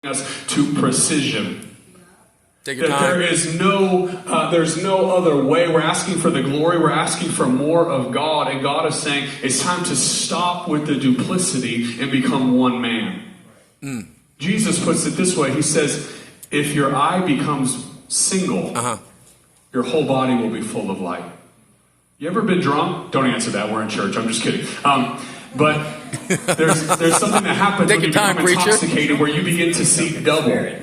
us to precision. Take your That time. there's no other way. We're asking for the glory. We're asking for more of God. And God is saying it's time to stop with the duplicity and become one man. Jesus puts it this way. He says, if your eye becomes single, your whole body will be full of light. You ever been drunk? Don't answer that. We're in church. I'm just kidding. But there's something that happens when you become intoxicated where you begin to see double.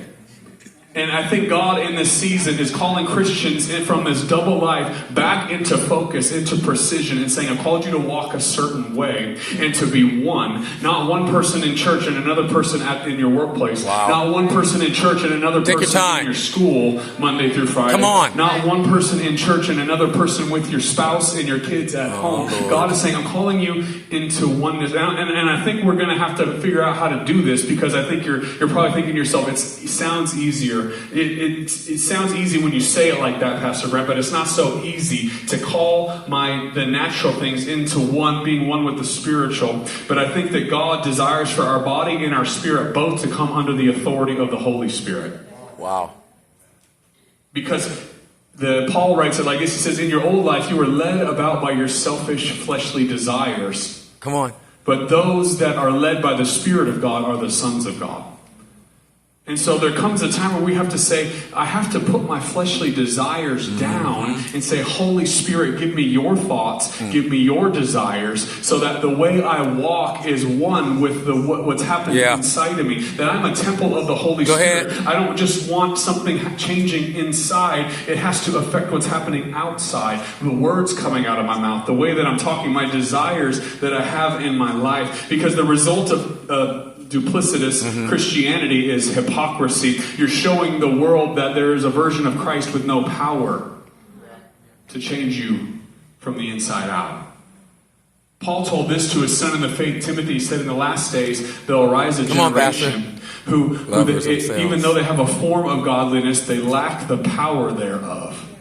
And I think God in this season is calling Christians from this double life back into focus, into precision, and saying, I've called you to walk a certain way and to be one. Not one person in church and another person in your workplace. Wow. Not one person in church and another person in your school Monday through Friday. Come on. Not one person in church and another person with your spouse and your kids at home. Lord. God is saying, I'm calling you into oneness. And I think we're going to have to figure out how to do this, because I think you're probably thinking to yourself, it sounds easier. It sounds easy when you say it like that, Pastor Brent, but it's not so easy to call the natural things into being one with the spiritual. But I think that God desires for our body and our spirit both to come under the authority of the Holy Spirit. Wow. Because Paul writes it like this. He says, in your old life, you were led about by your selfish fleshly desires. Come on. But those that are led by the Spirit of God are the sons of God. And so there comes a time where we have to say, I have to put my fleshly desires down and say, Holy Spirit, give me your thoughts, give me your desires, so that the way I walk is one with what's happening inside of me. That I'm a temple of the Holy Spirit. I don't just want something changing inside. It has to affect what's happening outside. The words coming out of my mouth, the way that I'm talking, my desires that I have in my life. Because the result of duplicitous Christianity is hypocrisy. You're showing the world that there is a version of Christ with no power to change you from the inside out. Paul told this to his son in the faith, Timothy. He said, in the last days, there'll arise a generation who even though they have a form of godliness, they lack the power thereof.